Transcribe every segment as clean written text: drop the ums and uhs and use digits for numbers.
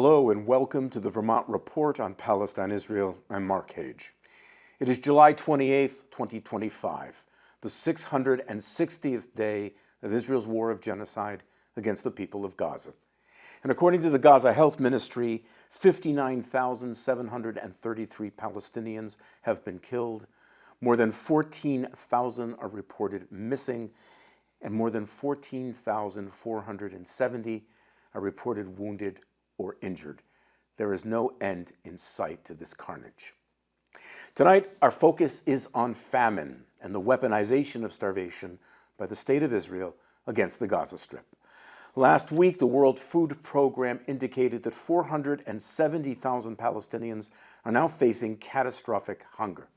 Hello and welcome to the Vermont Report on Palestine, Israel. I'm Mark Hage. It is July 28th, 2025, the 660th day of Israel's war of genocide against the people of Gaza. And according to the Gaza Health Ministry, 59,733 Palestinians have been killed, more than 14,000 are reported missing, and more than 14,470 are reported wounded or injured. There is no end in sight to this carnage. Tonight, our focus is on famine and the weaponization of starvation by the State of Israel against the Gaza Strip. Last week, the World Food Program indicated that 470,000 Palestinians are now facing catastrophic hunger.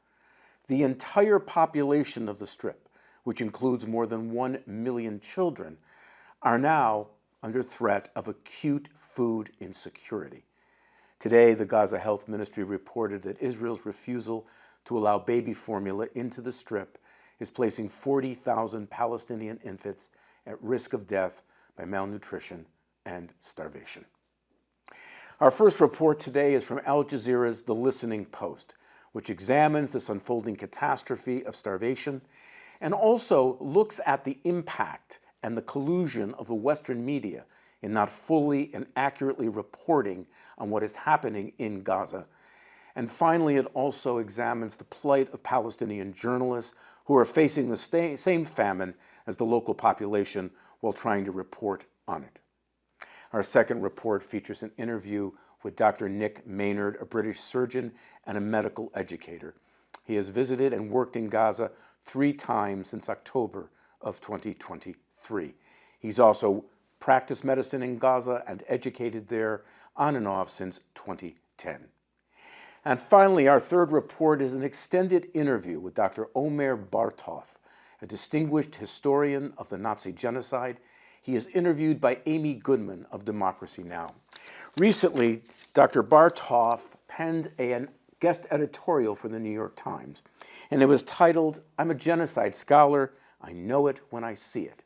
The entire population of the Strip, which includes more than 1 million children, are now under threat of acute food insecurity. Today, the Gaza Health Ministry reported that Israel's refusal to allow baby formula into the Strip is placing 40,000 Palestinian infants at risk of death by malnutrition and starvation. Our first report today is from Al Jazeera's The Listening Post, which examines this unfolding catastrophe of starvation and also looks at the impact and the collusion of the Western media in not fully and accurately reporting on what is happening in Gaza. And finally, it also examines the plight of Palestinian journalists who are facing the same famine as the local population while trying to report on it. Our second report features an interview with Dr. Nick Maynard, a British surgeon and a medical educator. He has visited and worked in Gaza 3 times since October of 2023. He's also practiced medicine in Gaza and educated there on and off since 2010. And finally, our third report is an extended interview with Dr. Omer Bartov, a distinguished historian of the Nazi genocide. He is interviewed by Amy Goodman of Democracy Now! Recently, Dr. Bartov penned a guest editorial for the New York Times, and it was titled, "I'm a Genocide Scholar. I know it when I see it."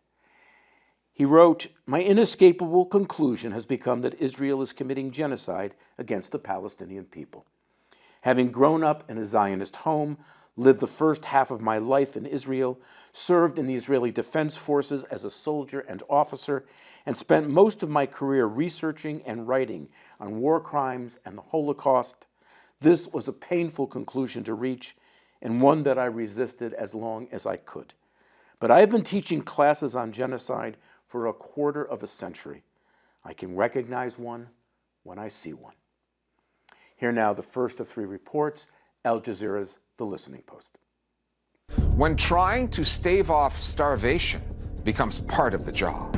He wrote, "My inescapable conclusion has become that Israel is committing genocide against the Palestinian people. Having grown up in a Zionist home, lived the first half of my life in Israel, served in the Israeli Defense Forces as a soldier and officer, and spent most of my career researching and writing on war crimes and the Holocaust, this was a painful conclusion to reach and one that I resisted as long as I could. But I have been teaching classes on genocide for a quarter of a century. I can recognize one when I see one." Here now the first of 3 reports, Al Jazeera's The Listening Post. When trying to stave off starvation becomes part of the job.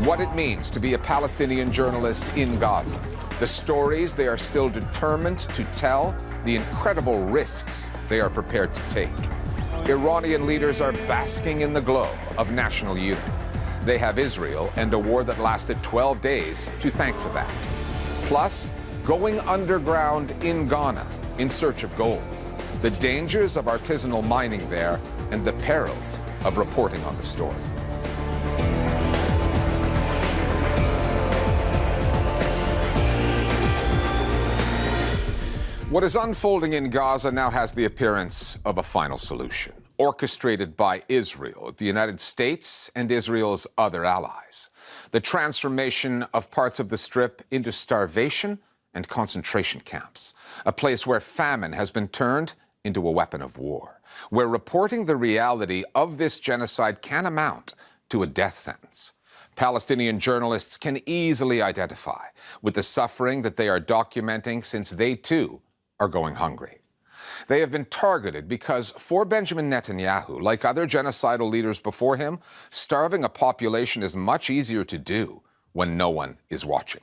What it means to be a Palestinian journalist in Gaza. The stories they are still determined to tell, the incredible risks they are prepared to take. Iranian leaders are basking in the glow of national unity. They have Israel and a war that lasted 12 days to thank for that. Plus, going underground in Ghana in search of gold, the dangers of artisanal mining there, and the perils of reporting on the story. What is unfolding in Gaza now has the appearance of a final solution, orchestrated by Israel, the United States, and Israel's other allies. The transformation of parts of the Strip into starvation and concentration camps, a place where famine has been turned into a weapon of war, where reporting the reality of this genocide can amount to a death sentence. Palestinian journalists can easily identify with the suffering that they are documenting since they, too, are going hungry. They have been targeted because for Benjamin Netanyahu, like other genocidal leaders before him, starving a population is much easier to do when no one is watching.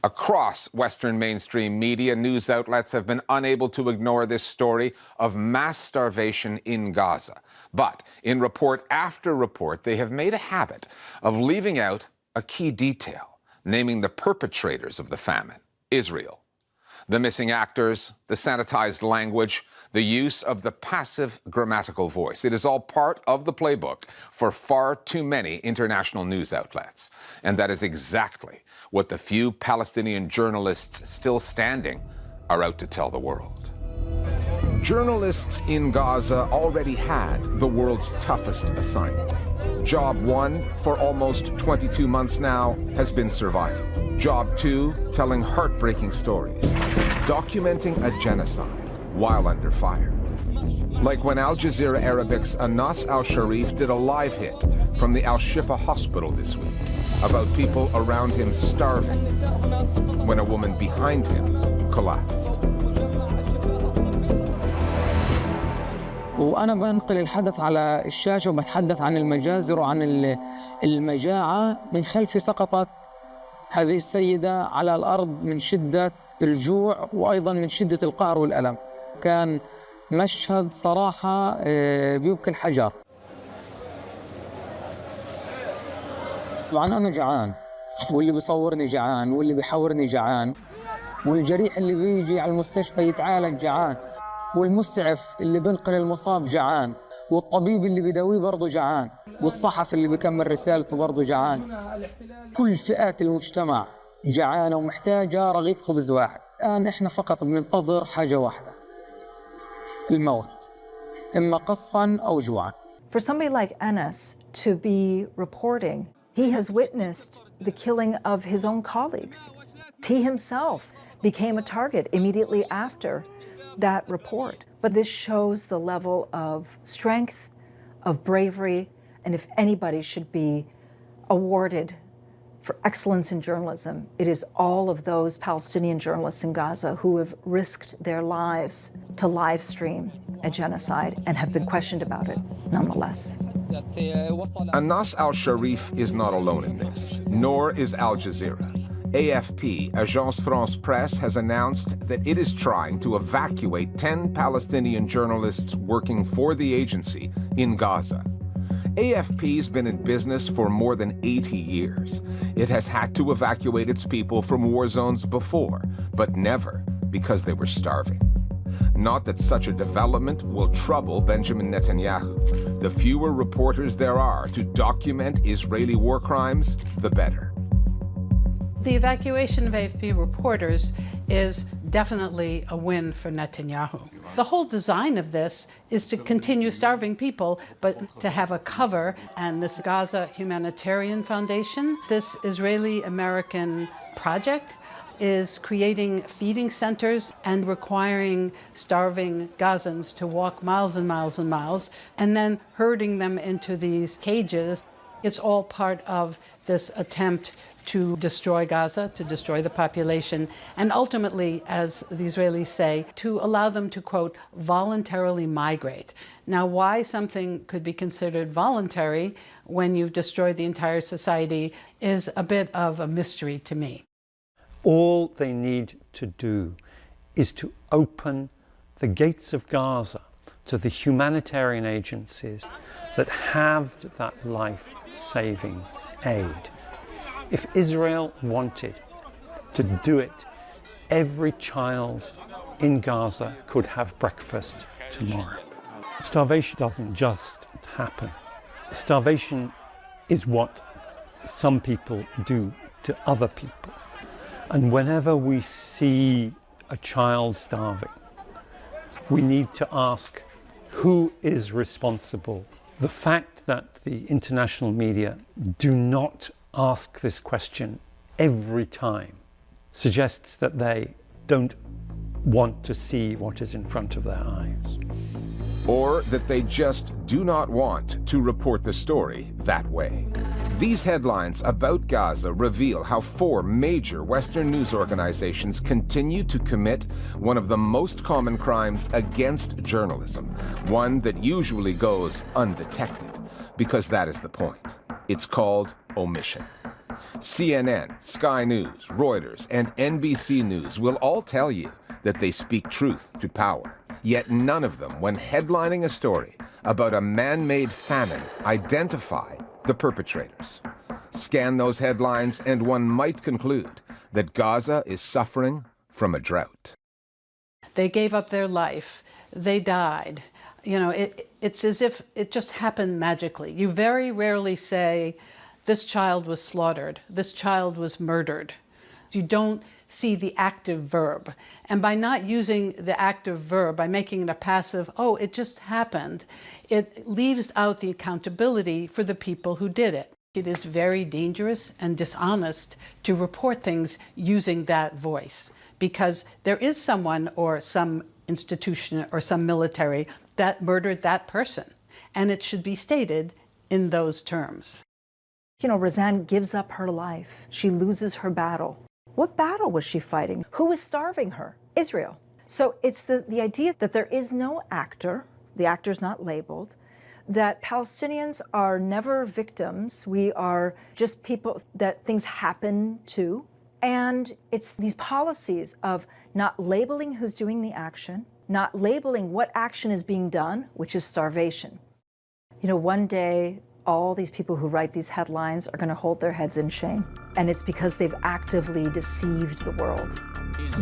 Across Western mainstream media, news outlets have been unable to ignore this story of mass starvation in Gaza. But in report after report, they have made a habit of leaving out a key detail, naming the perpetrators of the famine, Israel. The missing actors, the sanitized language, the use of the passive grammatical voice. It is all part of the playbook for far too many international news outlets. And that is exactly what the few Palestinian journalists still standing are out to tell the world. Journalists in Gaza already had the world's toughest assignment. Job 1, for almost 22 months now, has been survival. Job 2, telling heartbreaking stories, documenting a genocide while under fire. Like when Al Jazeera Arabic's Anas al-Sharif did a live hit from the Al-Shifa hospital this week about people around him starving when a woman behind him collapsed. وأنا بنقل الحدث على الشاشة وبتحدث عن المجازر وعن المجاعة. من خلفي سقطت هذه السيدة على الأرض من شدة الجوع وأيضا من شدة القهر والألم. كان مشهد صراحة بيبكي الحجر. طبعا أنا جعان، واللي بيصورني جعان، واللي بيحاورني جعان، والجريح اللي بيجي على المستشفى يتعالج جعان، والمسعف اللي بنقل المصاب جعان، والطبيب اللي بيداويه برضه جعان، والصحفي اللي بيكمل رسالته برضه جعان. كل فئات المجتمع جعانة ومحتاجة رغيف خبز واحد. الآن إحنا فقط بننتظر حاجة واحدة، الموت، إما قصفاً أو جوعاً. For somebody like Anas to be reporting, he has witnessed the killing of his own colleagues. He himself became a target immediately after that report. But this shows the level of strength, of bravery, and if anybody should be awarded for excellence in journalism, it is all of those Palestinian journalists in Gaza who have risked their lives to live stream a genocide and have been questioned about it nonetheless. Anas al-Sharif is not alone in this, nor is Al Jazeera. AFP, Agence France Presse, has announced that it is trying to evacuate 10 Palestinian journalists working for the agency in Gaza. AFP's been in business for more than 80 years. It has had to evacuate its people from war zones before, but never because they were starving. Not that such a development will trouble Benjamin Netanyahu. The fewer reporters there are to document Israeli war crimes, the better. The evacuation of AFP reporters is definitely a win for Netanyahu. The whole design of this is to continue starving people, but to have a cover. And this Gaza Humanitarian Foundation, this Israeli-American project, is creating feeding centers and requiring starving Gazans to walk miles and miles and miles, and then herding them into these cages. It's all part of this attempt to destroy Gaza, to destroy the population, and ultimately, as the Israelis say, to allow them to, quote, voluntarily migrate. Now, why something could be considered voluntary when you've destroyed the entire society is a bit of a mystery to me. All they need to do is to open the gates of Gaza to the humanitarian agencies that have that life-saving aid. If Israel wanted to do it, every child in Gaza could have breakfast tomorrow. Starvation doesn't just happen. Starvation is what some people do to other people. And whenever we see a child starving, we need to ask, who is responsible? The fact that the international media do not ask this question every time suggests that they don't want to see what is in front of their eyes. Or that they just do not want to report the story that way. These headlines about Gaza reveal how 4 major Western news organizations continue to commit one of the most common crimes against journalism, one that usually goes undetected, because that is the point. It's called omission. CNN, Sky News, Reuters, and NBC News will all tell you that they speak truth to power. Yet none of them, when headlining a story about a man-made famine, identify the perpetrators. Scan those headlines and one might conclude that Gaza is suffering from a drought. They gave up their life. They died. You know, it's as if it just happened magically. You very rarely say, this child was slaughtered, this child was murdered. You don't see the active verb. And by not using the active verb, by making it a passive, oh, it just happened, it leaves out the accountability for the people who did it. It is very dangerous and dishonest to report things using that voice, because there is someone or some institution or some military that murdered that person, and it should be stated in those terms. You know, Roseanne gives up her life. She loses her battle. What battle was she fighting? Who was starving her? Israel. So it's the idea that there is no actor, the actor's not labeled, that Palestinians are never victims. We are just people that things happen to. And it's these policies of not labeling who's doing the action, not labeling what action is being done, which is starvation. You know, one day, all these people who write these headlines are going to hold their heads in shame. And it's because they've actively deceived the world.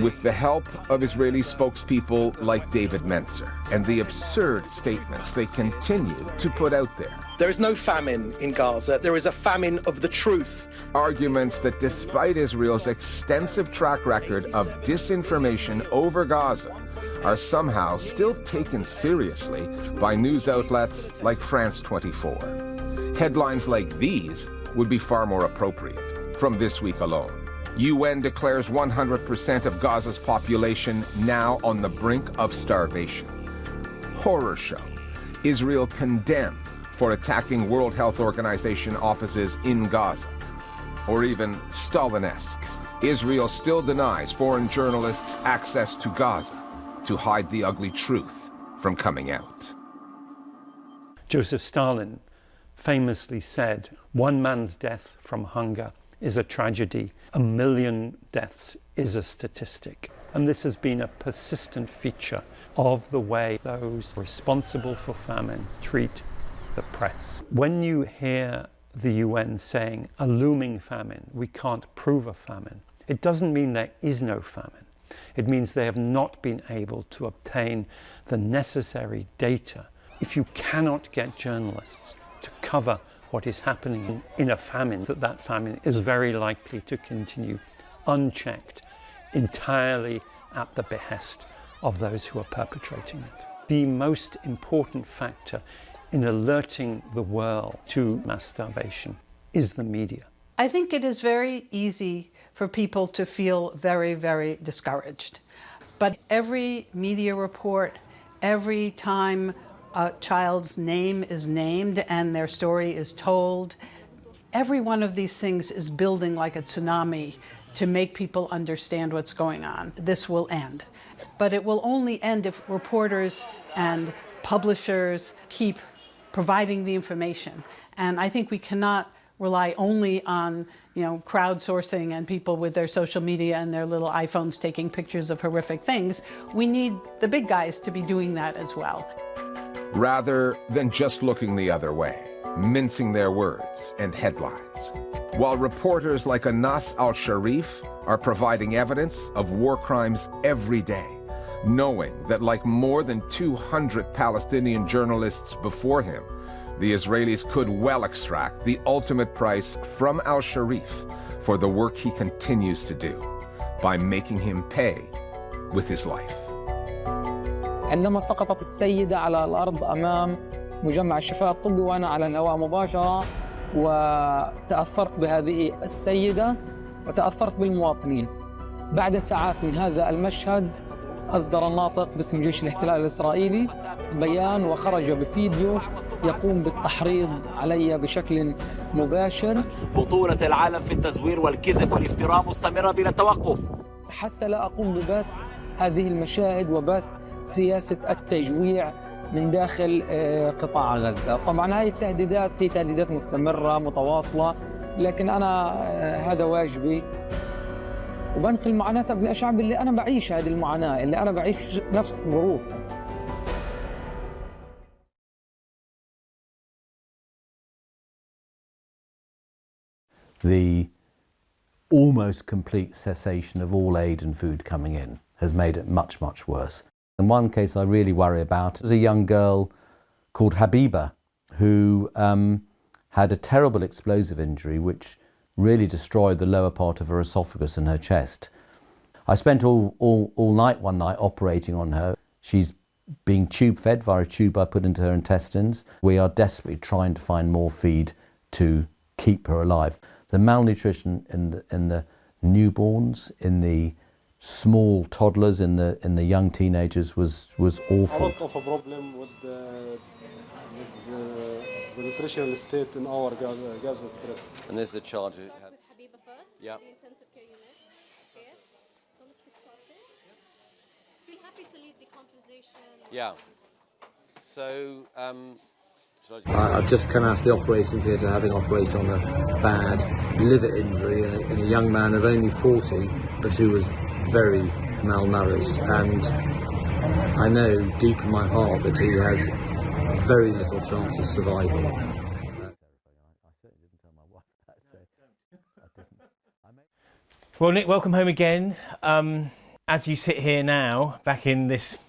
With the help of Israeli spokespeople like David Mencer and the absurd statements they continue to put out there. There is no famine in Gaza. There is a famine of the truth. Arguments that despite Israel's extensive track record of disinformation over Gaza, are somehow still taken seriously by news outlets like France 24. Headlines like these would be far more appropriate from this week alone. UN declares 100% of Gaza's population now on the brink of starvation. Horror show. Israel condemned for attacking World Health Organization offices in Gaza. Or even Stalinesque. Israel still denies foreign journalists access to Gaza to hide the ugly truth from coming out. Joseph Stalin famously said, one man's death from hunger is a tragedy. 1 million deaths is a statistic. And this has been a persistent feature of the way those responsible for famine treat the press. When you hear the UN saying a looming famine, we can't prove a famine, it doesn't mean there is no famine. It means they have not been able to obtain the necessary data. If you cannot get journalists to cover what is happening in a famine, that famine is very likely to continue unchecked, entirely at the behest of those who are perpetrating it. The most important factor in alerting the world to mass starvation is the media. I think it is very easy for people to feel very, very discouraged. But every media report, every time a child's name is named and their story is told, every one of these things is building like a tsunami to make people understand what's going on. This will end. But it will only end if reporters and publishers keep providing the information. And I think we cannot rely only on, crowdsourcing and people with their social media and their little iPhones taking pictures of horrific things. We need the big guys to be doing that as well. Rather than just looking the other way, mincing their words and headlines. While reporters like Anas al-Sharif are providing evidence of war crimes every day, knowing that like more than 200 Palestinian journalists before him, the Israelis could well extract the ultimate price from al-Sharif for the work he continues to do by making him pay with his life. عندما سقطت السيدة على الأرض أمام مجمع الشفاء الطبي وأنا على الهواء مباشرة وتأثرت بهذه السيدة وتأثرت بالمواطنين. بعد ساعات من هذا المشهد أصدر الناطق باسم جيش الاحتلال الإسرائيلي بيان وخرج بفيديو يقوم بالتحريض علي بشكل مباشر. بطولة العالم في التزوير والكذب والافتراء مستمرة بلا توقف. حتى لا أقوم ببث هذه المشاهد وبث سياسة التجويع من داخل قطاع غزة. طبعا هذه التهديدات هي تهديدات مستمرة متواصلة، لكن أنا هذا واجبي وبنقل معاناة ابن الشعب اللي أنا بعيش هذه المعاناة، اللي أنا بعيش نفس ظروفها. The almost complete cessation of all aid and food coming in has made it much, much worse. And one case I really worry about is a young girl called Habiba who had a terrible explosive injury which really destroyed the lower part of her esophagus and her chest. I spent all night one night operating on her. She's being tube fed via a tube I put into her intestines. We are desperately trying to find more feed to keep her alive. The malnutrition in the newborns, in the small toddlers, in the young teenagers was awful. A lot of a problem with the nutritional state in our Gaza Strip. And there's the child who had... With Habiba first, yeah. the intensive care unit. Okay. So let's get started. Feel happy to lead the conversation. Yeah. So, I've just come out of the operation theatre having operated on a bad liver injury in a young man of only 40, but who was very malnourished. And I know deep in my heart that he has very little chance of survival. Well, Nick, welcome home again. As you sit here now, back in this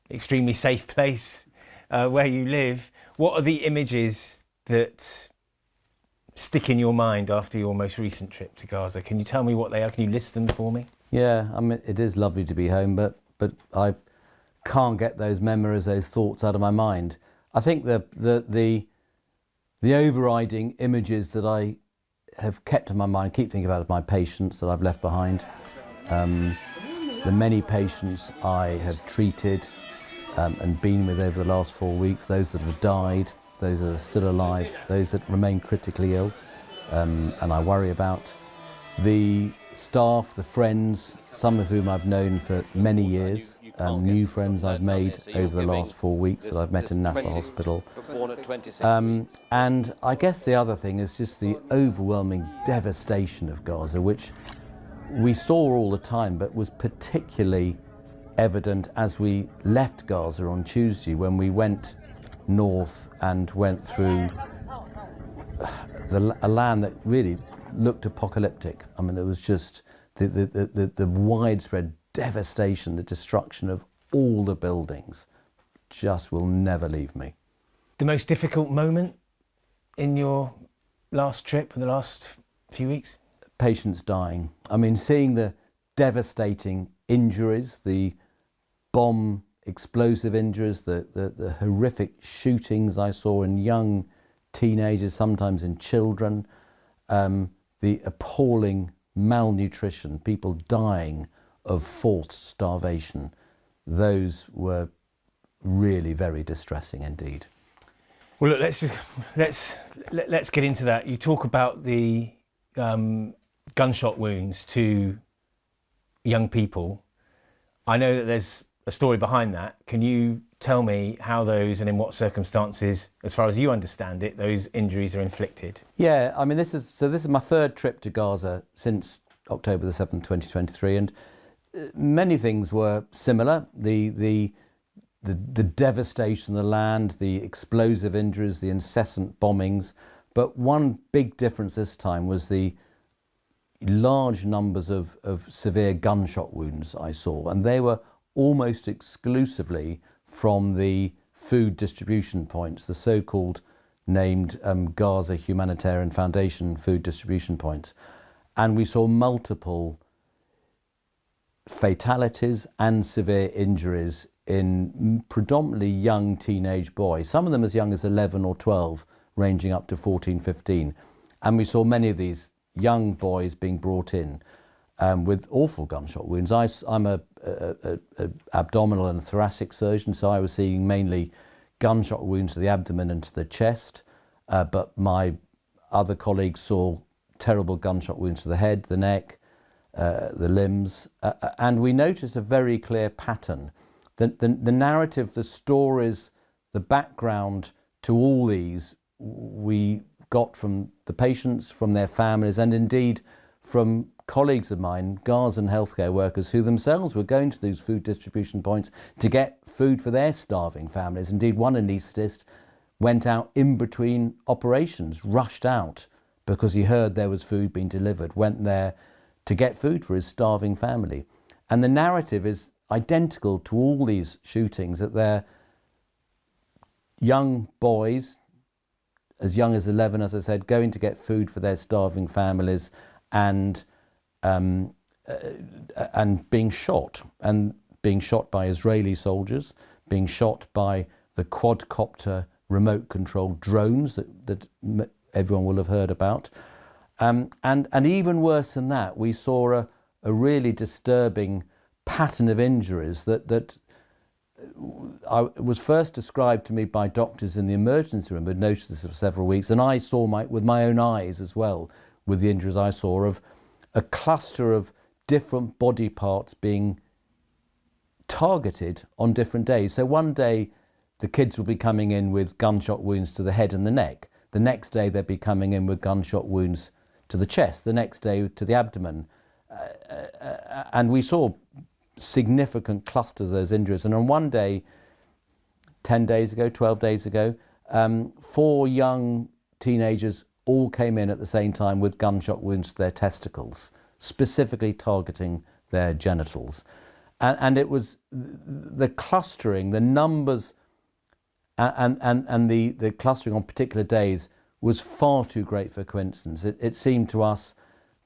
extremely safe place where you live, what are the images that stick in your mind after your most recent trip to Gaza? Can you tell me what they are? Can you list them for me? Yeah, I mean, it is lovely to be home, but I can't get those memories, those thoughts out of my mind. I think the overriding images that I have kept in my mind, keep thinking about my patients that I've left behind, the many patients I have treated and been with over the last 4 weeks, those that have died, those that are still alive, those that remain critically ill, and I worry about. The staff, the friends, some of whom I've known for many years, new friends I've made over the last 4 weeks that I've met in Nasser Hospital. And I guess the other thing is just the overwhelming devastation of Gaza, which we saw all the time, but was particularly evident as we left Gaza on Tuesday when we went north and went through a land that really looked apocalyptic. I mean, it was just the widespread devastation, the destruction of all the buildings just will never leave me. The most difficult moment in your last trip in the last few weeks? Patients dying. I mean, seeing the devastating injuries, the bomb explosive injuries, the horrific shootings I saw in young teenagers, sometimes in children, the appalling malnutrition, people dying of forced starvation, those were really very distressing indeed. Well, look, let's get into that. You talk about the gunshot wounds to young people. I know that there's a story behind that. Can you tell me how those and in what circumstances, as far as you understand it, those injuries are inflicted? Yeah, I mean, this is my third trip to Gaza since October the 7th, 2023, and many things were similar. The devastation of the land, the explosive injuries, the incessant bombings, but one big difference this time was the large numbers of severe gunshot wounds I saw, and they were almost exclusively from the food distribution points, the so-called named Gaza Humanitarian Foundation food distribution points. And we saw multiple fatalities and severe injuries in predominantly young teenage boys, some of them as young as 11 or 12, ranging up to 14, 15. And we saw many of these young boys being brought in with awful gunshot wounds. I'm a abdominal and thoracic surgeon, so I was seeing mainly gunshot wounds to the abdomen and to the chest, but my other colleagues saw terrible gunshot wounds to the head, the neck, the limbs, and we noticed a very clear pattern. The narrative, the stories, the background to all these we got from the patients, from their families, and indeed from colleagues of mine, Gazan healthcare workers, who themselves were going to these food distribution points to get food for their starving families. Indeed, one anaesthetist went out in between operations, rushed out because he heard there was food being delivered, went there to get food for his starving family. And the narrative is identical to all these shootings, that they're young boys, as young as 11, as I said, going to get food for their starving families and being shot by Israeli soldiers, being shot by the quadcopter remote controlled drones that everyone will have heard about. And even worse than that, we saw a really disturbing pattern of injuries that was first described to me by doctors in the emergency room who had noticed this for several weeks, and I saw with my own eyes as well, with the injuries I saw, of a cluster of different body parts being targeted on different days. So one day the kids will be coming in with gunshot wounds to the head and the neck. The next day they'll be coming in with gunshot wounds to the chest. The next day to the abdomen. And we saw significant clusters of those injuries. And on one day, 10 days ago, 12 days ago, 4 young teenagers all came in at the same time with gunshot wounds to their testicles, specifically targeting their genitals. And it was the clustering, the numbers and the clustering on particular days was far too great for coincidence. It seemed to us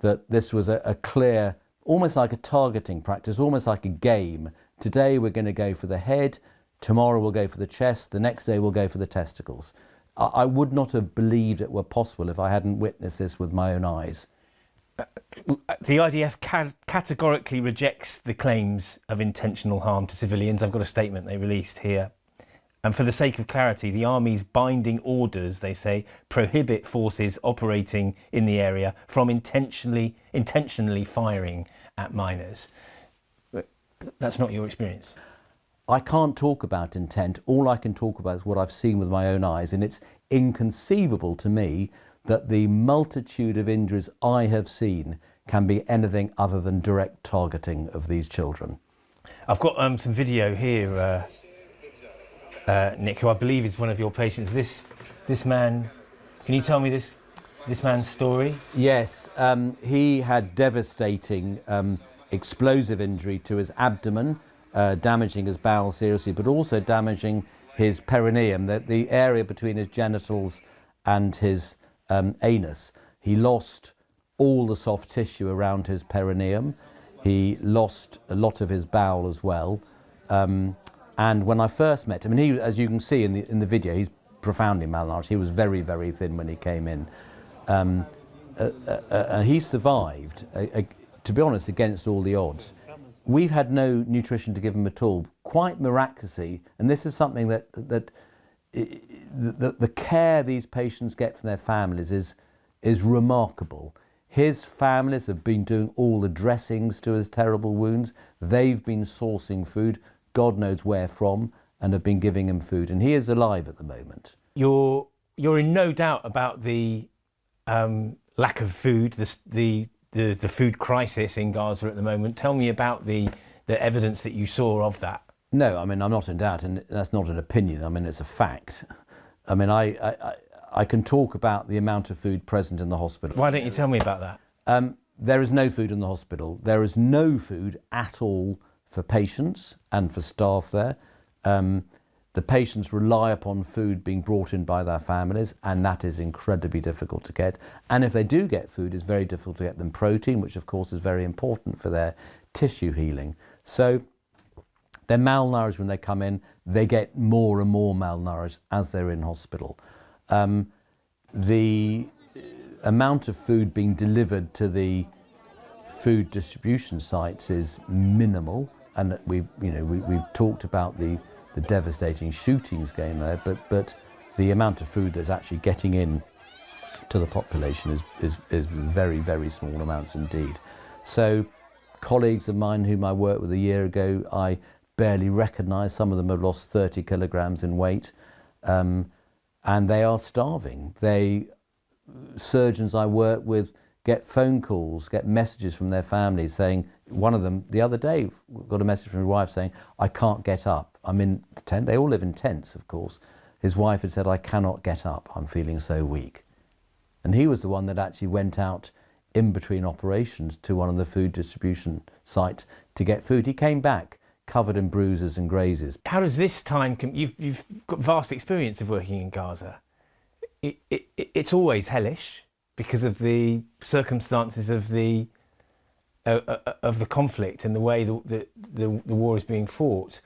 that this was a clear, almost like a targeting practice, almost like a game. Today we're going to go for the head, tomorrow we'll go for the chest, the next day we'll go for the testicles. I would not have believed it were possible if I hadn't witnessed this with my own eyes. The IDF categorically rejects the claims of intentional harm to civilians. I've got a statement they released here. And for the sake of clarity, the Army's binding orders, they say, prohibit forces operating in the area from intentionally firing at miners. But that's not your experience. I can't talk about intent. All I can talk about is what I've seen with my own eyes, and it's inconceivable to me that the multitude of injuries I have seen can be anything other than direct targeting of these children. I've got some video here, Nick, who I believe is one of your patients. This man, can you tell me this man's story? Yes, he had devastating explosive injury to his abdomen, damaging his bowel seriously, but also damaging his perineum, the area between his genitals and his anus. He lost all the soft tissue around his perineum. He lost a lot of his bowel as well. And when I first met him, and he, as you can see in the video, he's profoundly malnourished. He was very, very thin when he came in. He survived, to be honest, against all the odds. We've had no nutrition to give him at all, quite miraculously, and this is something that the care these patients get from their families is remarkable. His families have been doing all the dressings to his terrible wounds. They've been sourcing food, God knows where from, and have been giving him food, and he is alive at the moment. You're in no doubt about the lack of food, the food crisis in Gaza at the moment. Tell me about the evidence that you saw of that. No, I mean, I'm not in doubt, and that's not an opinion. I mean, it's a fact. I mean, I can talk about the amount of food present in the hospital. Why don't you tell me about that? There is no food in the hospital. There is no food at all for patients and for staff there. The patients rely upon food being brought in by their families, and that is incredibly difficult to get. And if they do get food, it's very difficult to get them protein, which of course is very important for their tissue healing. So they're malnourished when they come in. They get more and more malnourished as they're in hospital. The amount of food being delivered to the food distribution sites is minimal, and we've talked about the devastating shootings going there, but the amount of food that's actually getting in to the population is very, very small amounts indeed. So colleagues of mine whom I worked with a year ago, I barely recognise. Some of them have lost 30 kilograms in weight, and they are starving. Surgeons I work with get phone calls, get messages from their families saying, one of them the other day got a message from his wife saying, I can't get up. I'm in the tent. They all live in tents, of course. His wife had said, I cannot get up. I'm feeling so weak. And he was the one that actually went out in between operations to one of the food distribution sites to get food. He came back covered in bruises and grazes. How does this time, you've got vast experience of working in Gaza. It's always hellish because of the circumstances of the conflict and the way the war is being fought.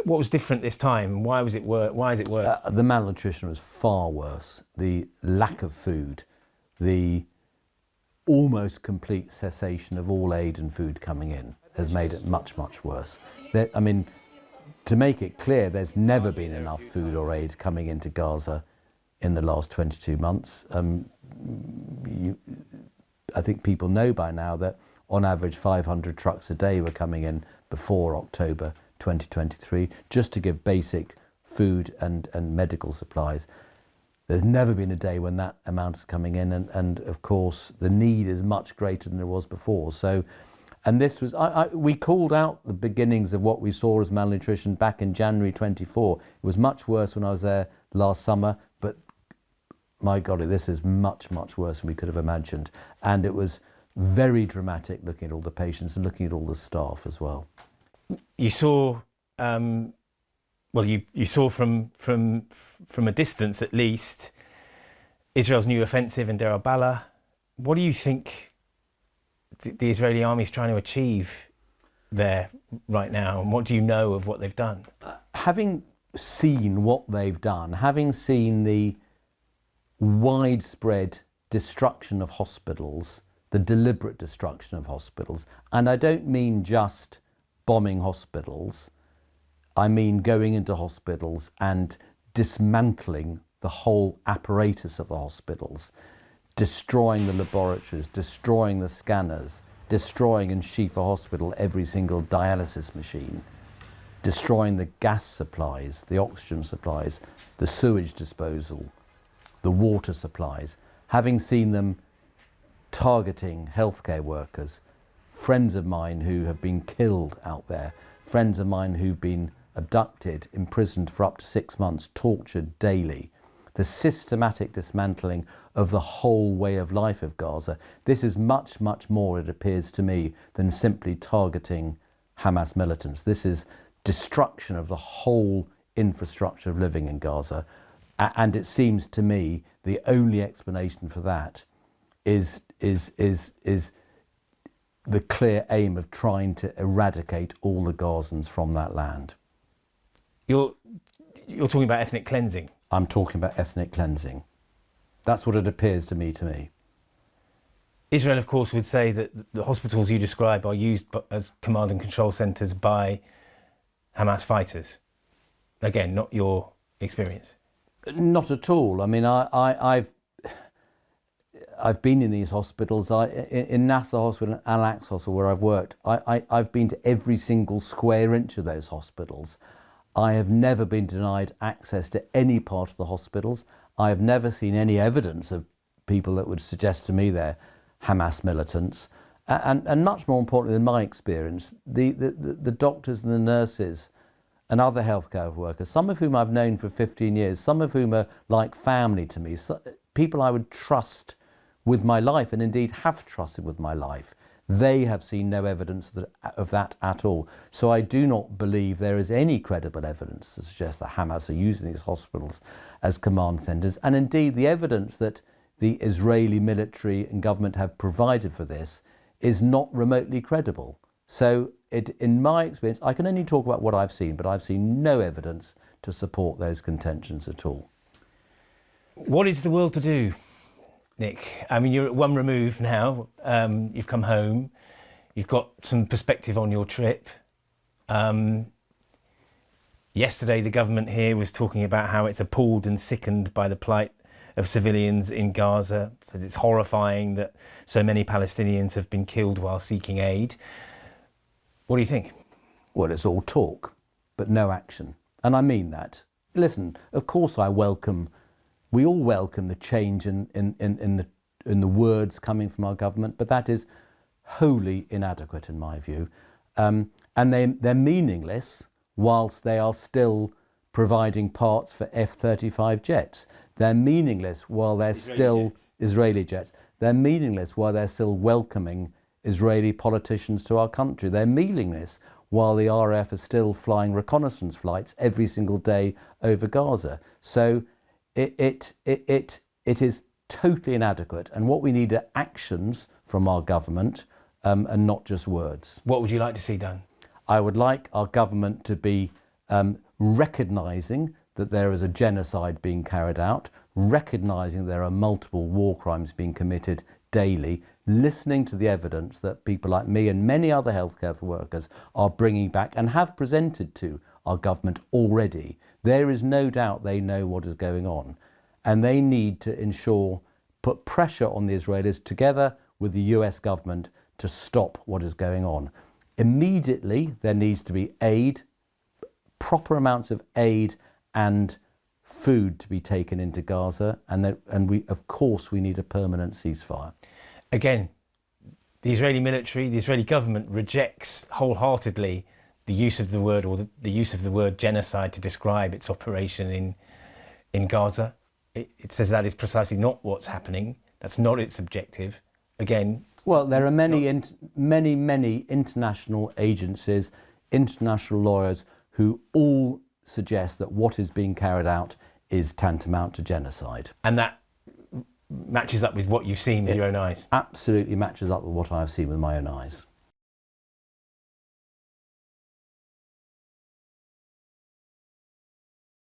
What was different this time? Why was it worse? Why is it worse? The malnutrition was far worse. The lack of food, the almost complete cessation of all aid and food coming in has made it much, much worse. I mean, to make it clear, there's never been enough food or aid coming into Gaza in the last 22 months. I think people know by now that on average 500 trucks a day were coming in before October 2023, just to give basic food and medical supplies. There's never been a day when that amount is coming in, and of course the need is much greater than it was before. So, and this was, we called out the beginnings of what we saw as malnutrition back in January 24. It was much worse when I was there last summer, but my God, this is much, much worse than we could have imagined. And it was very dramatic looking at all the patients and looking at all the staff as well. You saw, well, you saw from a distance at least, Israel's new offensive in Deir al-Balah. What do you think the Israeli army is trying to achieve there right now, and what do you know of what they've done? Having seen what they've done, having seen the widespread destruction of hospitals, the deliberate destruction of hospitals, and I don't mean just bombing hospitals, I mean going into hospitals and dismantling the whole apparatus of the hospitals, destroying the laboratories, destroying the scanners, destroying in Shifa Hospital every single dialysis machine, destroying the gas supplies, the oxygen supplies, the sewage disposal, the water supplies, having seen them targeting healthcare workers, friends of mine who have been killed out there, friends of mine who've been abducted, imprisoned for up to 6 months, tortured daily. The systematic dismantling of the whole way of life of Gaza. This is much, much more, it appears to me, than simply targeting Hamas militants. This is destruction of the whole infrastructure of living in Gaza. And it seems to me the only explanation for that is the clear aim of trying to eradicate all the Gazans from that land. You're talking about ethnic cleansing. I'm talking about ethnic cleansing. That's what it appears to me. Israel, of course, would say that the hospitals you describe are used as command and control centres by Hamas fighters. Again, not your experience. Not at all. I mean, I've been in these hospitals. In Nasser Hospital and Al-Aqsa Hospital, where I've worked, I've been to every single square inch of those hospitals. I have never been denied access to any part of the hospitals. I have never seen any evidence of people that would suggest to me they're Hamas militants. And much more importantly, in my experience, the doctors and the nurses and other healthcare workers, some of whom I've known for 15 years, some of whom are like family to me, people I would trust with my life and indeed have trusted with my life. They have seen no evidence of that at all. So I do not believe there is any credible evidence to suggest that Hamas are using these hospitals as command centres. And indeed, the evidence that the Israeli military and government have provided for this is not remotely credible. So in my experience, I can only talk about what I've seen, but I've seen no evidence to support those contentions at all. What is the world to do, Nick? I mean, you're at one remove now. You've come home. You've got some perspective on your trip. Yesterday, the government here was talking about how it's appalled and sickened by the plight of civilians in Gaza. Says it's horrifying that so many Palestinians have been killed while seeking aid. What do you think? Well, it's all talk, but no action. And I mean that. Listen, of course we all welcome the change in the words coming from our government, but that is wholly inadequate in my view. And they're meaningless whilst they are still providing parts for F-35 jets. They're meaningless while they're Israeli jets. They're meaningless while they're still welcoming Israeli politicians to our country. They're meaningless while the RAF is still flying reconnaissance flights every single day over Gaza. So it is totally inadequate. And what we need are actions from our government and not just words. What would you like to see done? I would like our government to be recognising that there is a genocide being carried out, recognising there are multiple war crimes being committed daily, listening to the evidence that people like me and many other healthcare workers are bringing back and have presented to our government already. There is no doubt they know what is going on, and they need to put pressure on the Israelis together with the US government to stop what is going on. Immediately there needs to be aid, proper amounts of aid and food to be taken into Gaza, and we of course we need a permanent ceasefire. Again, the Israeli military, the Israeli government rejects wholeheartedly the use of the word the use of the word genocide to describe its operation in Gaza. It says that is precisely not what's happening. That's not its objective. Again, well, there are many international agencies, international lawyers who all suggest that what is being carried out is tantamount to genocide. And that matches up with what you've seen with your own eyes? Absolutely matches up with what I've seen with my own eyes.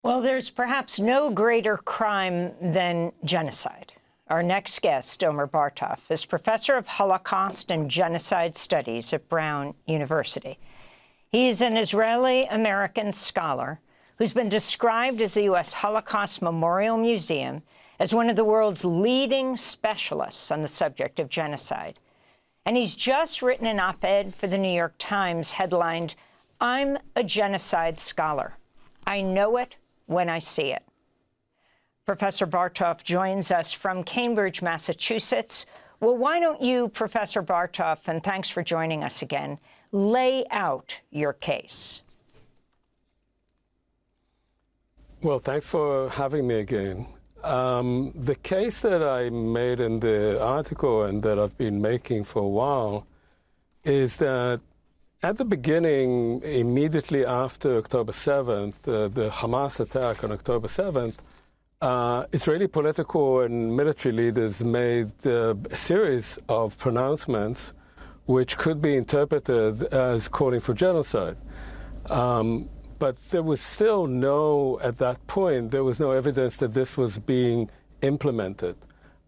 Well, there's perhaps no greater crime than genocide. Our next guest, Omer Bartov, is professor of Holocaust and Genocide Studies at Brown University. He is an Israeli-American scholar who's been described as the U.S. Holocaust Memorial Museum as one of the world's leading specialists on the subject of genocide. And he's just written an op-ed for the New York Times headlined, "I'm a genocide scholar. I know it when I see it." Professor Bartov joins us from Cambridge, Massachusetts. Well, why don't you, Professor Bartov, and thanks for joining us again, lay out your case? Well, thanks for having me again. The case that I made in the article and that I've been making for a while is that at the beginning, immediately after October 7th, the Hamas attack on October 7th, Israeli political and military leaders made a series of pronouncements which could be interpreted as calling for genocide. But there was still at that point, there was no evidence that this was being implemented.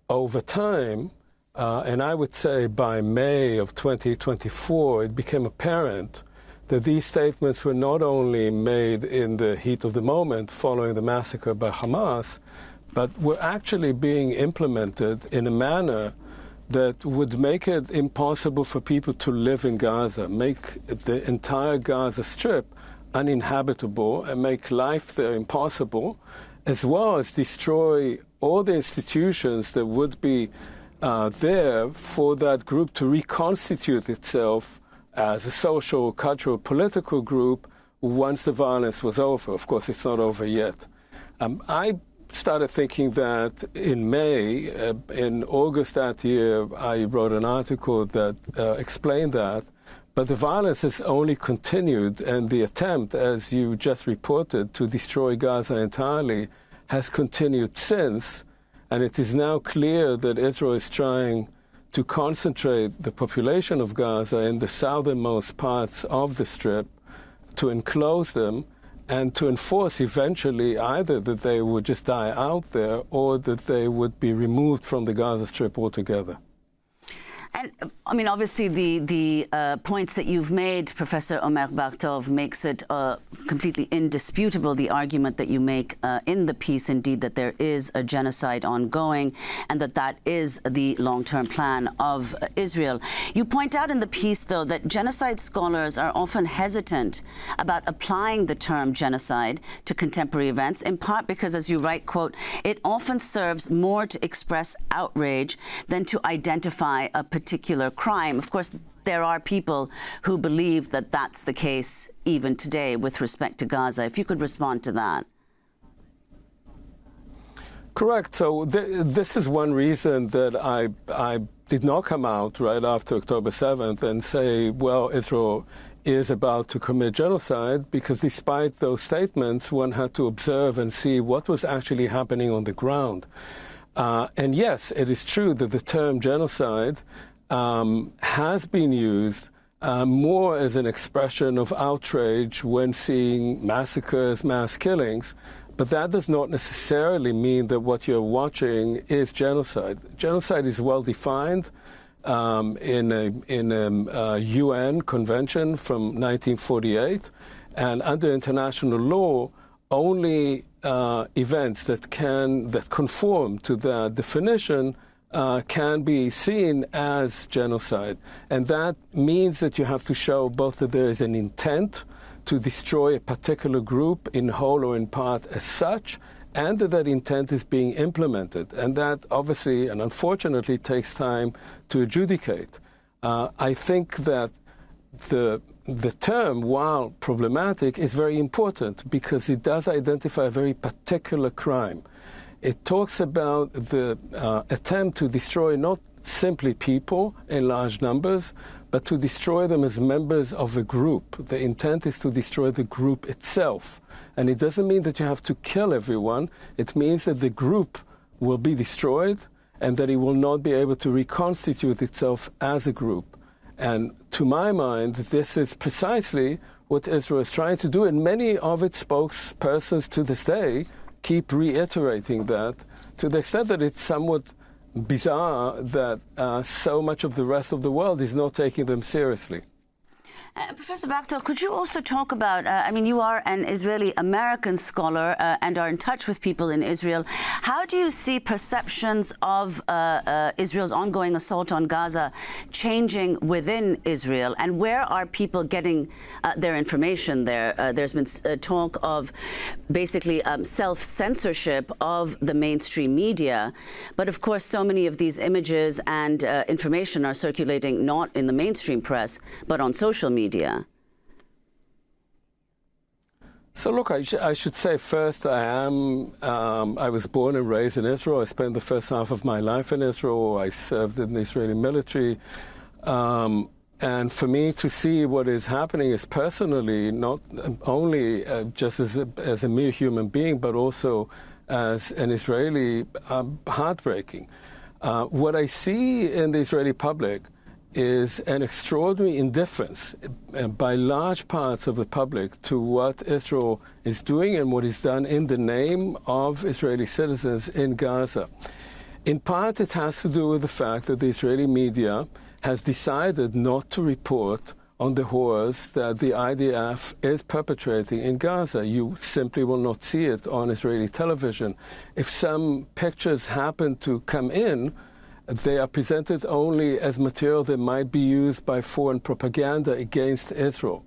Over time, and I would say by May of 2024, it became apparent that these statements were not only made in the heat of the moment following the massacre by Hamas, but were actually being implemented in a manner that would make it impossible for people to live in Gaza, make the entire Gaza Strip uninhabitable and make life there impossible, as well as destroy all the institutions that would be there for that group to reconstitute itself as a social, cultural, political group once the violence was over. Of course, it's not over yet. I started thinking that in May, in August that year, I wrote an article that explained that. But the violence has only continued, and the attempt, as you just reported, to destroy Gaza entirely has continued since. And it is now clear that Israel is trying to concentrate the population of Gaza in the southernmost parts of the Strip, to enclose them, and to enforce eventually either that they would just die out there or that they would be removed from the Gaza Strip altogether. And I mean, obviously, the points that you've made, Professor Omer Bartov, makes it completely indisputable, the argument that you make in the piece, indeed, that there is a genocide ongoing and that is the long-term plan of Israel. You point out in the piece, though, that genocide scholars are often hesitant about applying the term genocide to contemporary events, in part because, as you write, quote, it often serves more to express outrage than to identify a particular crime. Of course, there are people who believe that that's the case even today with respect to Gaza. If you could respond to that. Correct. So this is one reason that I did not come out right after October 7th and say, well, Israel is about to commit genocide, because despite those statements, one had to observe and see what was actually happening on the ground. And yes, it is true that the term genocide has been used more as an expression of outrage when seeing massacres, mass killings, but that does not necessarily mean that what you're watching is genocide. Genocide is well defined in a UN convention from 1948, and under international law, only events that conform to that definition can be seen as genocide. And that means that you have to show both that there is an intent to destroy a particular group in whole or in part as such, and that intent is being implemented. And that obviously and unfortunately takes time to adjudicate. I think that the term, while problematic, is very important because it does identify a very particular crime. It talks about the attempt to destroy not simply people in large numbers, but to destroy them as members of a group. The intent is to destroy the group itself. And it doesn't mean that you have to kill everyone. It means that the group will be destroyed and that it will not be able to reconstitute itself as a group. And to my mind, this is precisely what Israel is trying to do, and many of its spokespersons to this day keep reiterating that, to the extent that it's somewhat bizarre that so much of the rest of the world is not taking them seriously. Professor Bartov, could you also talk about, I mean, you are an Israeli-American scholar and are in touch with people in Israel. How do you see perceptions of Israel's ongoing assault on Gaza changing within Israel? And where are people getting their information there? There's been talk of basically self-censorship of the mainstream media. But of course, so many of these images and information are circulating not in the mainstream press, but on social media. So look, I should say first, I was born and raised in Israel. I spent the first half of my life in Israel. I served in the Israeli military. And for me to see what is happening is personally, not only just as a mere human being, but also as an Israeli, heartbreaking. What I see in the Israeli public is an extraordinary indifference by large parts of the public to what Israel is doing and what is done in the name of Israeli citizens in Gaza. In part, it has to do with the fact that the Israeli media has decided not to report on the horrors that the IDF is perpetrating in Gaza. You simply will not see it on Israeli television. If some pictures happen to come in, they are presented only as material that might be used by foreign propaganda against Israel.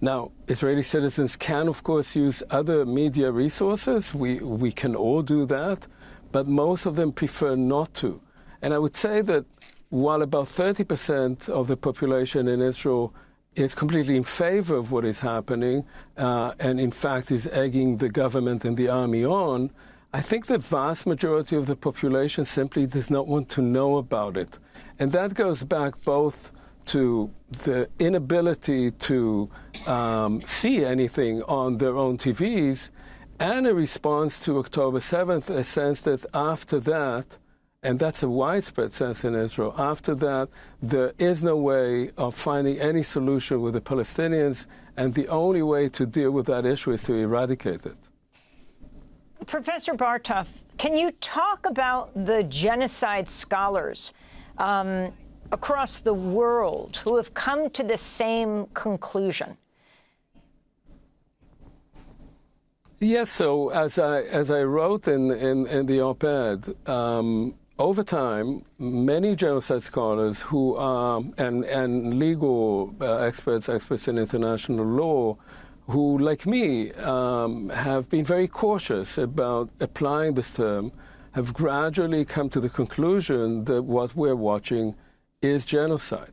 Now, Israeli citizens can, of course, use other media resources. We can all do that, but most of them prefer not to. And I would say that while about 30% of the population in Israel is completely in favor of what is happening, and in fact is egging the government and the army on, I think the vast majority of the population simply does not want to know about it. And that goes back both to the inability to see anything on their own TVs and a response to October 7th, a sense that after that, and that's a widespread sense in Israel, after that, there is no way of finding any solution with the Palestinians, and the only way to deal with that issue is to eradicate it. Professor Bartov, can you talk about the genocide scholars across the world who have come to the same conclusion? Yes, so as I wrote in the op-ed, over time, many genocide scholars who are, and legal experts in international law, who, like me, have been very cautious about applying this term, have gradually come to the conclusion that what we're watching is genocide.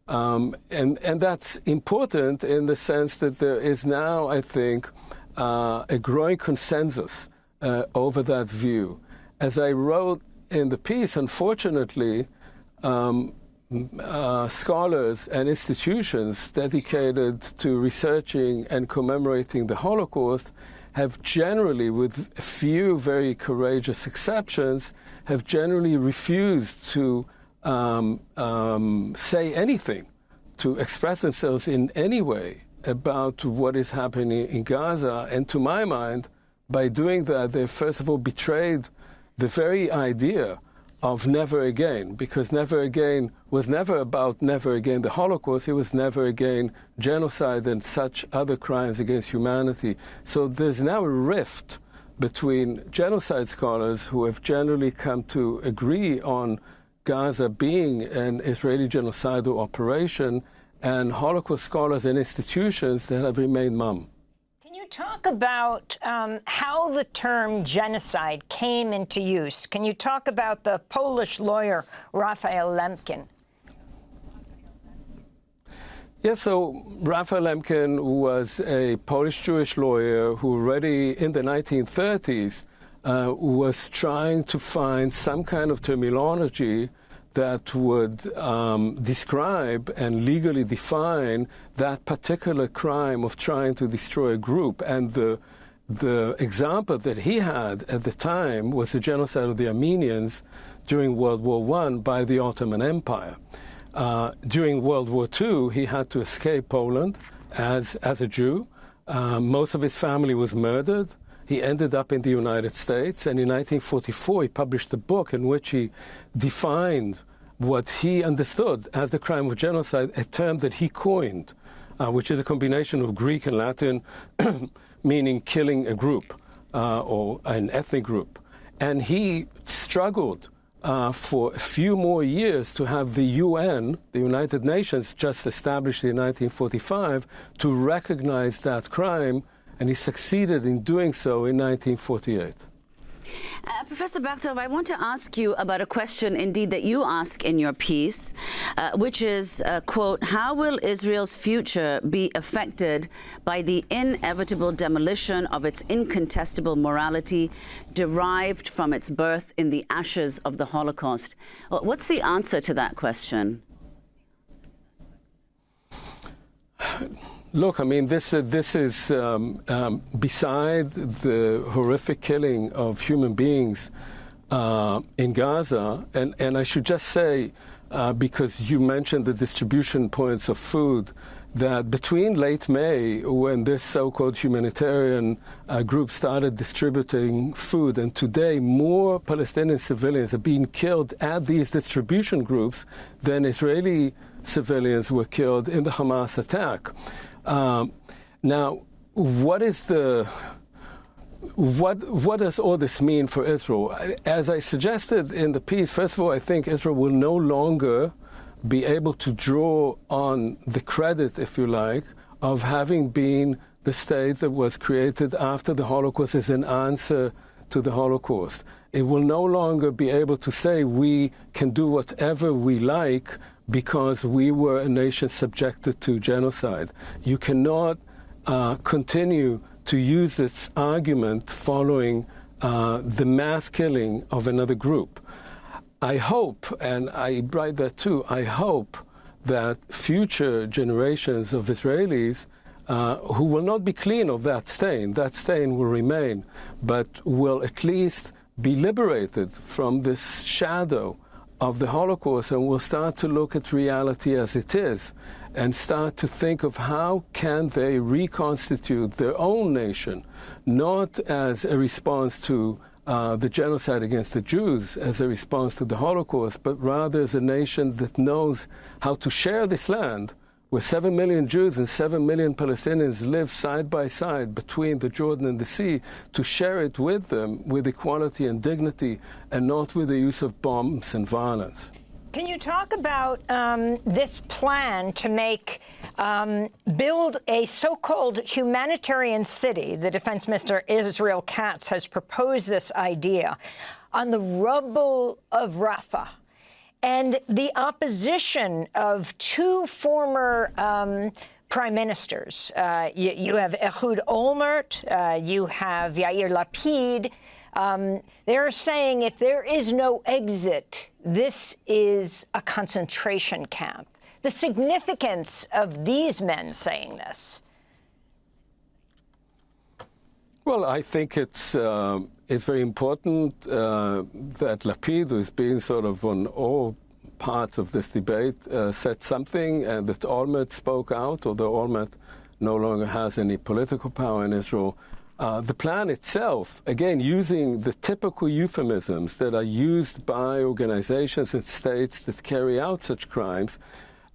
And that's important in the sense that there is now, I think, a growing consensus over that view. as I wrote in the piece, unfortunately, scholars and institutions dedicated to researching and commemorating the Holocaust have generally, with a few very courageous exceptions, have generally refused to say anything, to express themselves in any way about what is happening in Gaza. And to my mind, by doing that, they first of all betrayed the very idea of never again, because never again was never about never again the Holocaust, it was never again genocide and such other crimes against humanity. So there's now a rift between genocide scholars who have generally come to agree on Gaza being an Israeli genocidal operation and Holocaust scholars and institutions that have remained mum. Can you talk about how the term genocide came into use? Can you talk about the Polish lawyer Raphael Lemkin? Yes, so Raphael Lemkin was a Polish-Jewish lawyer who already in the 1930s was trying to find some kind of terminology that would describe and legally define that particular crime of trying to destroy a group. And the example that he had at the time was the genocide of the Armenians during World War I by the Ottoman Empire. During World War II, he had to escape Poland as a Jew. Most of his family was murdered. He ended up in the United States, and in 1944 he published a book in which he defined what he understood as the crime of genocide, a term that he coined, which is a combination of Greek and Latin, meaning killing a group or an ethnic group. And he struggled for a few more years to have the UN, the United Nations, just established in 1945, to recognize that crime, and he succeeded in doing so in 1948. Professor Bartov, I want to ask you about a question, indeed, that you ask in your piece, which is, quote, how will Israel's future be affected by the inevitable demolition of its incontestable morality derived from its birth in the ashes of the Holocaust? Well, what's the answer to that question? Look, I mean, this is beside the horrific killing of human beings in Gaza, and I should just say, because you mentioned the distribution points of food, that between late May, when this so-called humanitarian group started distributing food, and today more Palestinian civilians are being killed at these distribution groups than Israeli civilians were killed in the Hamas attack. Now, what does all this mean for Israel? As I suggested in the piece, first of all, I think Israel will no longer be able to draw on the credit, if you like, of having been the state that was created after the Holocaust as an answer to the Holocaust. It will no longer be able to say we can do whatever we like because we were a nation subjected to genocide. You cannot continue to use this argument following the mass killing of another group. I hope, and I write that too, I hope that future generations of Israelis who will not be clean of that stain will remain, but will at least be liberated from this shadow of the Holocaust, and will start to look at reality as it is and start to think of how can they reconstitute their own nation, not as a response to the genocide against the Jews, as a response to the Holocaust, but rather as a nation that knows how to share this land where 7 million Jews and 7 million Palestinians live side by side between the Jordan and the sea, to share it with them with equality and dignity, and not with the use of bombs and violence. Can you talk about this plan to build a so-called humanitarian city? The Defense Minister Israel Katz has proposed this idea on the rubble of Rafah. And the opposition of two former prime ministers, you have Ehud Olmert, you have Yair Lapid, They're saying if there is no exit, this is a concentration camp. The significance of these men saying this? Well, I think it's very important that Lapid, who has been sort of on all parts of this debate, said something, and that Olmert spoke out, although Olmert no longer has any political power in Israel. The plan itself, again, using the typical euphemisms that are used by organizations and states that carry out such crimes,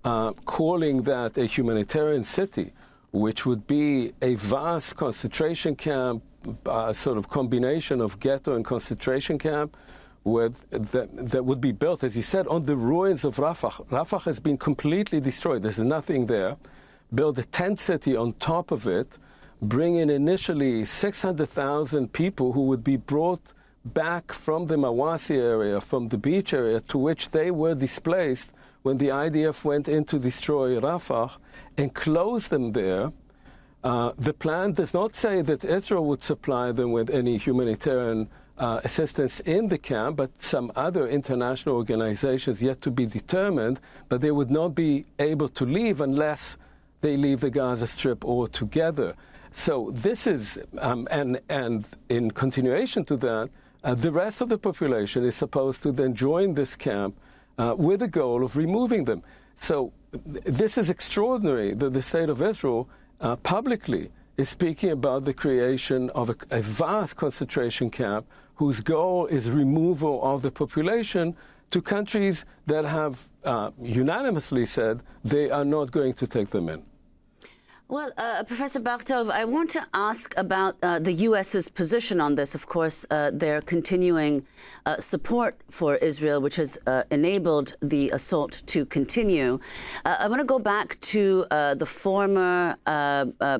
calling that a humanitarian city, which would be a vast concentration camp, sort of combination of ghetto and concentration camp, that would be built, as he said, on the ruins of Rafah. Rafah has been completely destroyed. There's nothing there. Build a tent city on top of it, bring in initially 600,000 people who would be brought back from the Mawasi area, from the beach area to which they were displaced when the IDF went in to destroy Rafah, and close them there. The plan does not say that Israel would supply them with any humanitarian assistance in the camp, but some other international organizations yet to be determined, but they would not be able to leave unless they leave the Gaza Strip altogether. So this is, and in continuation to that, the rest of the population is supposed to then join this camp with the goal of removing them. So this is extraordinary that the state of Israel publicly is speaking about the creation of a vast concentration camp whose goal is removal of the population to countries that have unanimously said they are not going to take them in. Well, Professor Bartov, I want to ask about the U.S.'s position on this. Of course, their continuing support for Israel, which has enabled the assault to continue. I want to go back to the former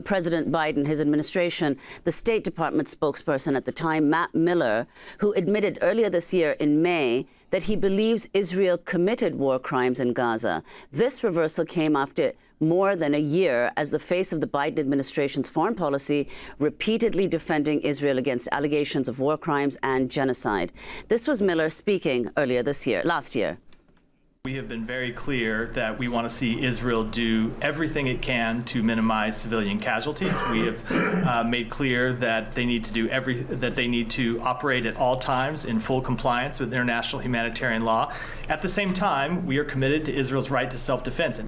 President Biden, his administration, the State Department spokesperson at the time, Matt Miller, who admitted earlier this year in May that he believes Israel committed war crimes in Gaza. This reversal came after more than a year as the face of the Biden administration's foreign policy, repeatedly defending Israel against allegations of war crimes and genocide. This was Miller speaking earlier last year. We have been very clear that we want to see Israel do everything it can to minimize civilian casualties. We have made clear that they need to do that they need to operate at all times in full compliance with international humanitarian law. At the same time, we are committed to Israel's right to self-defense.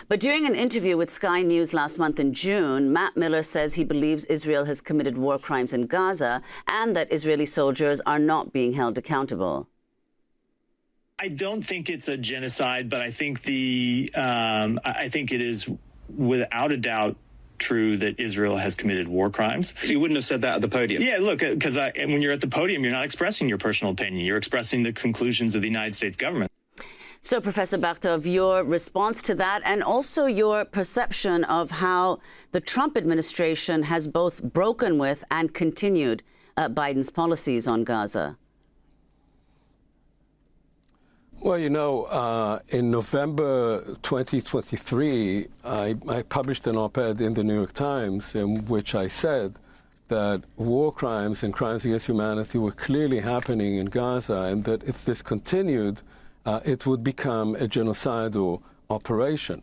But during an interview with Sky News last month in June, Matt Miller says he believes Israel has committed war crimes in Gaza and that Israeli soldiers are not being held accountable. I don't think it's a genocide, but I think I think it is without a doubt true that Israel has committed war crimes. You wouldn't have said that at the podium. Yeah, look, because when you're at the podium, you're not expressing your personal opinion. You're expressing the conclusions of the United States government. So, Professor Bartov, your response to that and also your perception of how the Trump administration has both broken with and continued Biden's policies on Gaza. Well, you know, in November 2023, I published an op-ed in the New York Times in which I said that war crimes and crimes against humanity were clearly happening in Gaza, and that if this continued, it would become a genocidal operation.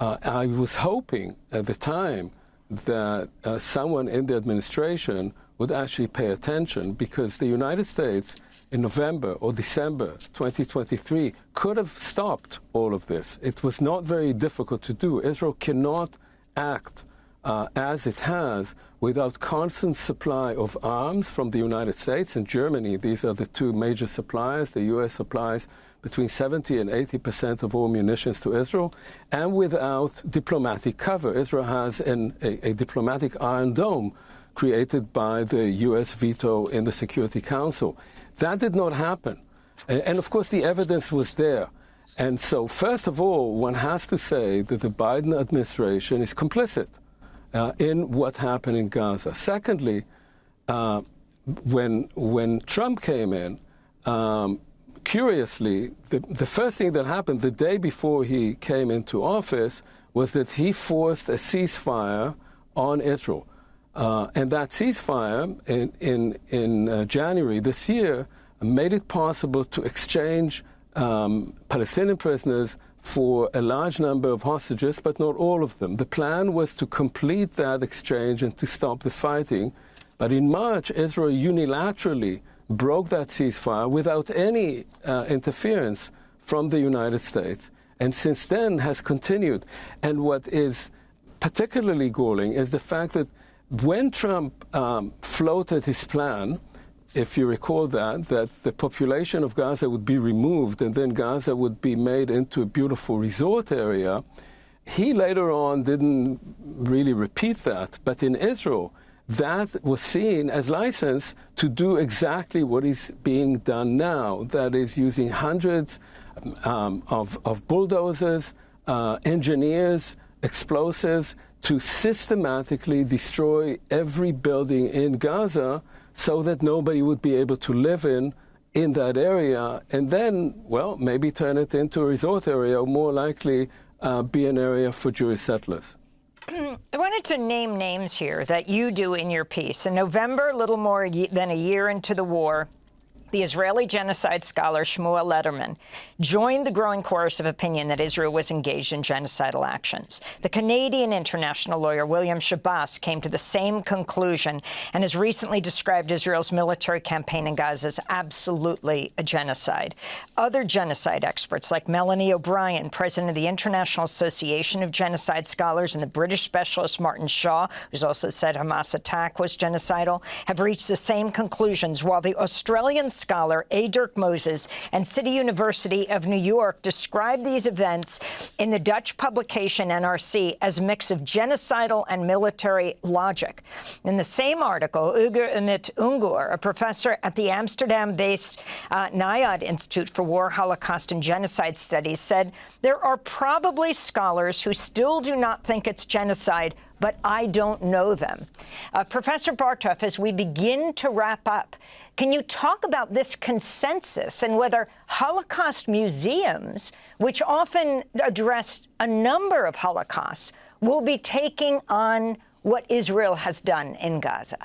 I was hoping at the time that someone in the administration would actually pay attention, because the United States in November or December 2023 could have stopped all of this. It was not very difficult to do. Israel cannot act as it has without constant supply of arms from the United States and Germany. These are the two major suppliers. The U.S. supplies between 70 and 80% of all munitions to Israel, and without diplomatic cover. Israel has a diplomatic Iron Dome created by the U.S. veto in the Security Council. That did not happen. And of course, the evidence was there. And so, first of all, one has to say that the Biden administration is complicit in what happened in Gaza. Secondly, when Trump came in, curiously, the first thing that happened the day before he came into office was that he forced a ceasefire on Israel. And that ceasefire in January this year made it possible to exchange Palestinian prisoners for a large number of hostages, but not all of them. The plan was to complete that exchange and to stop the fighting. But in March, Israel unilaterally broke that ceasefire without any interference from the United States, and since then has continued. And what is particularly galling is the fact that when Trump floated his plan, if you recall that the population of Gaza would be removed and then Gaza would be made into a beautiful resort area, he later on didn't really repeat that. But in Israel, that was seen as license to do exactly what is being done now. That is using hundreds of bulldozers, engineers, explosives to systematically destroy every building in Gaza so that nobody would be able to live in that area, and then, well, maybe turn it into a resort area, or more likely be an area for Jewish settlers. I wanted to name names here that you do in your piece. In November, a little more than a year into the war, the Israeli genocide scholar Shmuel Lederman joined the growing chorus of opinion that Israel was engaged in genocidal actions. The Canadian international lawyer William Shabazz came to the same conclusion and has recently described Israel's military campaign in Gaza as absolutely a genocide. Other genocide experts like Melanie O'Brien, president of the International Association of Genocide Scholars, and the British specialist Martin Shaw, who's also said Hamas attack was genocidal, have reached the same conclusions, while the Australian scholar A. Dirk Moses and City University of New York described these events in the Dutch publication NRC as a mix of genocidal and military logic. In the same article, Ugur Umit Ungur, a professor at the Amsterdam-based NIOD Institute for War, Holocaust, and Genocide Studies, said there are probably scholars who still do not think it's genocide, but I don't know them. Professor Bartov, as we begin to wrap up, can you talk about this consensus and whether Holocaust museums, which often address a number of Holocausts, will be taking on what Israel has done in Gaza?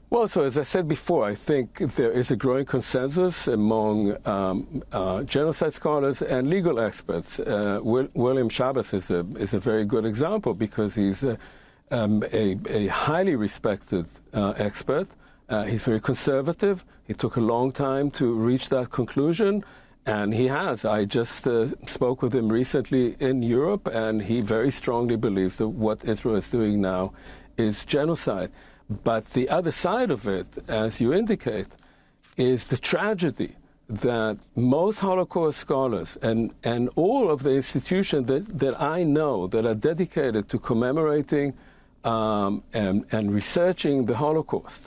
Well, so as I said before, I think there is a growing consensus among genocide scholars and legal experts. William Shabazz is a very good example because he's a highly respected expert. He's very conservative. He took a long time to reach that conclusion, and he has. I just spoke with him recently in Europe, and he very strongly believes that what Israel is doing now is genocide. But the other side of it, as you indicate, is the tragedy that most Holocaust scholars and all of the institutions that I know that are dedicated to commemorating and researching the Holocaust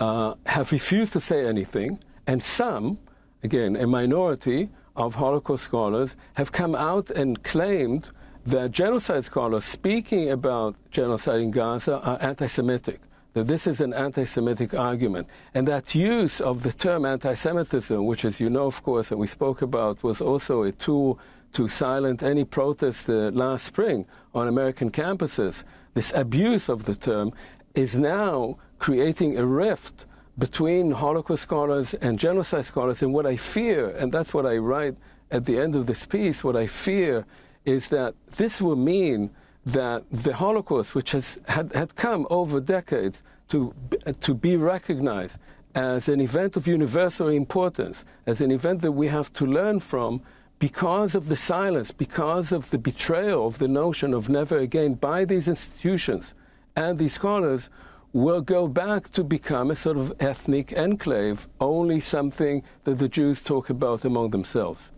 have refused to say anything. And some, again, a minority of Holocaust scholars, have come out and claimed that genocide scholars speaking about genocide in Gaza are anti-Semitic, that this is an anti-Semitic argument. And that use of the term anti-Semitism, which, as you know, of course, and we spoke about, was also a tool to silence any protest last spring on American campuses, this abuse of the term is now creating a rift between Holocaust scholars and genocide scholars. And what I fear, and that's what I write at the end of this piece, what I fear is that this will mean that the Holocaust, which had come over decades to be recognized as an event of universal importance, as an event that we have to learn from, because of the silence, because of the betrayal of the notion of never again by these institutions and these scholars, will go back to become a sort of ethnic enclave, only something that the Jews talk about among themselves.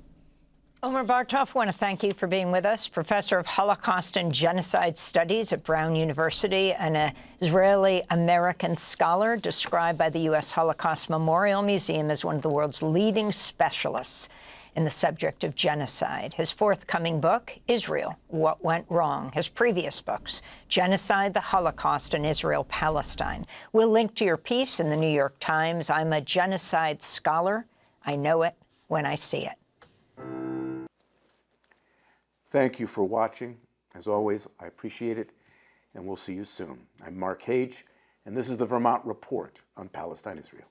Omer Bartov, I want to thank you for being with us, professor of Holocaust and Genocide Studies at Brown University and an Israeli-American scholar described by the U.S. Holocaust Memorial Museum as one of the world's leading specialists in the subject of genocide. His forthcoming book, Israel, What Went Wrong. His previous books, Genocide, the Holocaust, and Israel, Palestine. We'll link to your piece in the New York Times. I'm a genocide scholar. I know it when I see it. Thank you for watching. As always, I appreciate it. and we'll see you soon. I'm Mark Hage, and this is the Vermont Report on Palestine, Israel.